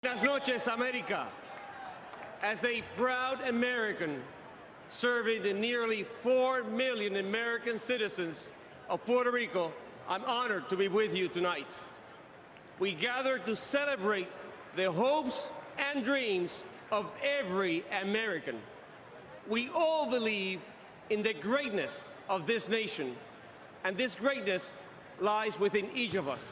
Buenas noches, America. As a proud American serving the nearly 4 million American citizens of Puerto Rico, I'm honored to be with you tonight. We gather to celebrate the hopes and dreams of every American. We all believe in the greatness of this nation, and this greatness lies within each of us.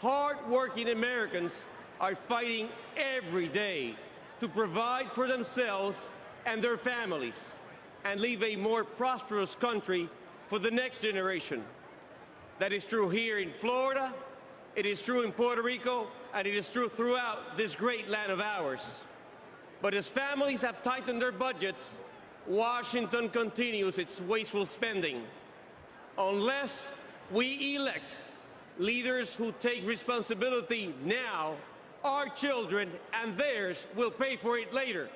Hard-working Americans are fighting every day to provide for themselves and their families and leave a more prosperous country for the next generation. That is true here in Florida, it is true in Puerto Rico, and it is true throughout this great land of ours. But as families have tightened their budgets, Washington continues its wasteful spending. Unless we elect leaders who take responsibility now, our children and theirs will pay for it later.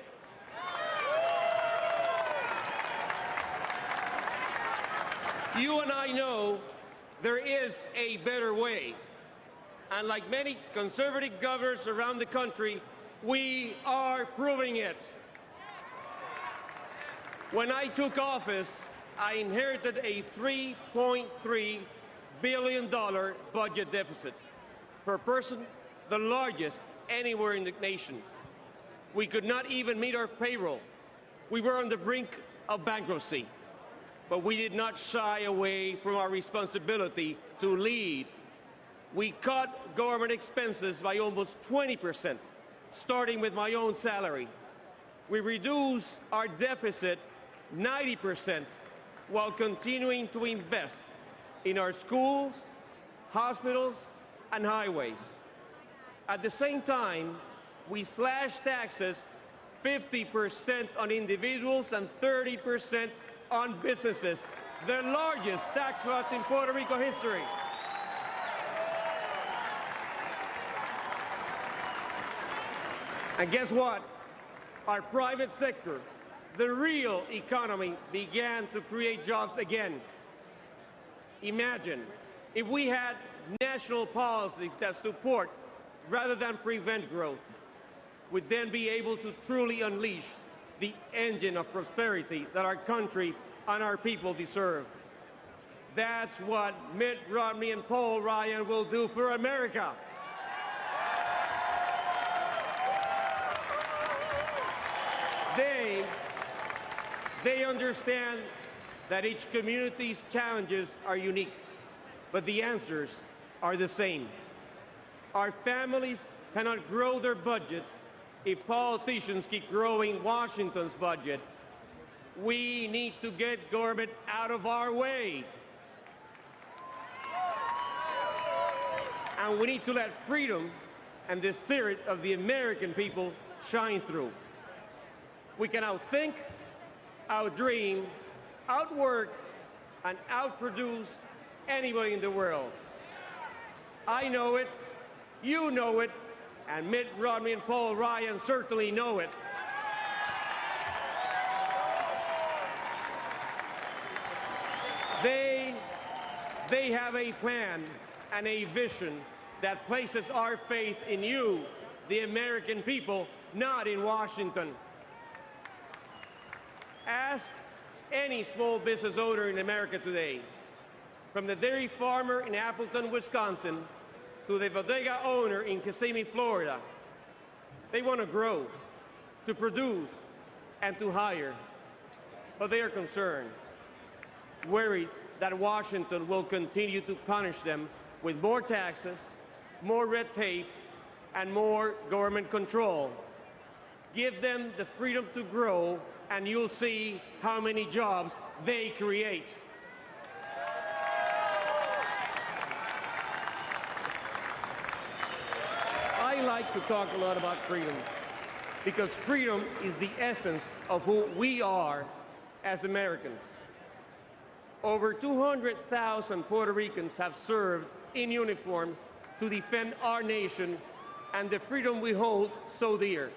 You and I know there is a better way. And like many conservative governors around the country, we are proving it. When I took office, I inherited a $3.3 billion budget deficit per person, the largest anywhere in the nation. We could not even meet our payroll. We were on the brink of bankruptcy, but we did not shy away from our responsibility to lead. We cut government expenses by almost 20%, starting with my own salary. We reduced our deficit 90% while continuing to invest in our schools, hospitals, and highways. At the same time, we slashed taxes 50% on individuals and 30% on businesses, the largest tax cuts in Puerto Rico history. And guess what? Our private sector, the real economy, began to create jobs again. Imagine if we had national policies that support rather than prevent growth, we'd then be able to truly unleash the engine of prosperity that our country and our people deserve. That's what Mitt Romney and Paul Ryan will do for America. They understand that each community's challenges are unique, but the answers are the same. Our families cannot grow their budgets if politicians keep growing Washington's budget. We need to get government out of our way. And we need to let freedom and the spirit of the American people shine through. We can outthink, outdream, outwork, and outproduce anybody in the world. I know it, you know it, and Mitt Romney and Paul Ryan certainly know it. They have a plan and a vision that places our faith in you, the American people, not in Washington. Ask any small business owner in America today, from the dairy farmer in Appleton, Wisconsin, to the bodega owner in Kissimmee, Florida. They want to grow, to produce, and to hire, but they are concerned, worried that Washington will continue to punish them with more taxes, more red tape, and more government control. Give them the freedom to grow, and you'll see how many jobs they create. I like to talk a lot about freedom because freedom is the essence of who we are as Americans. Over 200,000 Puerto Ricans have served in uniform to defend our nation and the freedom we hold so dear.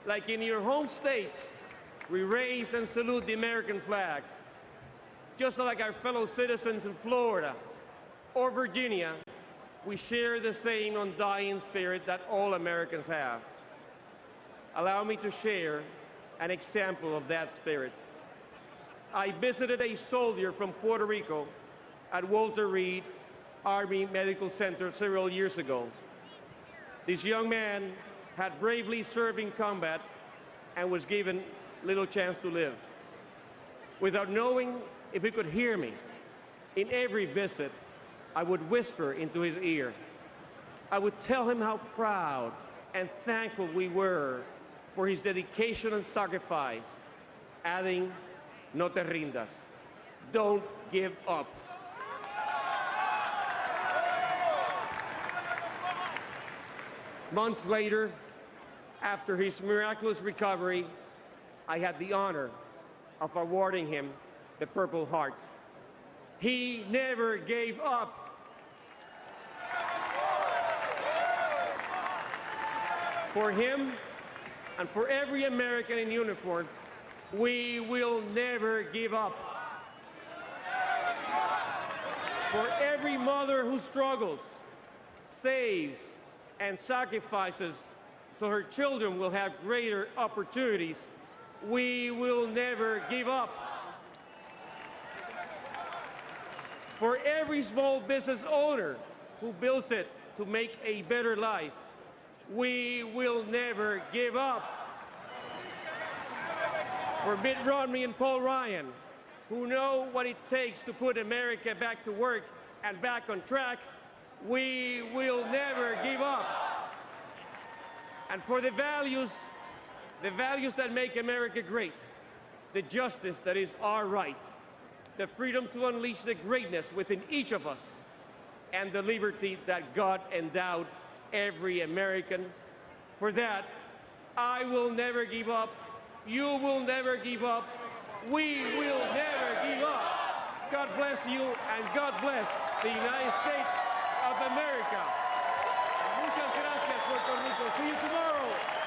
Like in your home states, we raise and salute the American flag, just like our fellow citizens in Florida or Virginia. we share the same undying spirit that all Americans have. Allow me to share an example of that spirit. I visited a soldier from Puerto Rico at Walter Reed Army Medical Center several years ago. This young man had bravely served in combat and was given little chance to live. Without knowing if he could hear me, in every visit, I would whisper into his ear. I would tell him how proud and thankful we were for his dedication and sacrifice, adding, "No te rindas." Don't give up. Months later, after his miraculous recovery, I had the honor of awarding him the Purple Heart. He never gave up. For him and for every American in uniform, we will never give up. For every mother who struggles, saves, and sacrifices so her children will have greater opportunities, we will never give up. For every small business owner who builds it to make a better life, we will never give up. For Mitt Romney and Paul Ryan, who know what it takes to put America back to work and back on track, we will never give up. And for the values that make America great, the justice that is our right, the freedom to unleash the greatness within each of us, and the liberty that God endowed every American. For that, I will never give up. You will never give up. We will never give up. God bless you, and God bless the United States of America. Muchas gracias, Puerto Rico. See you tomorrow.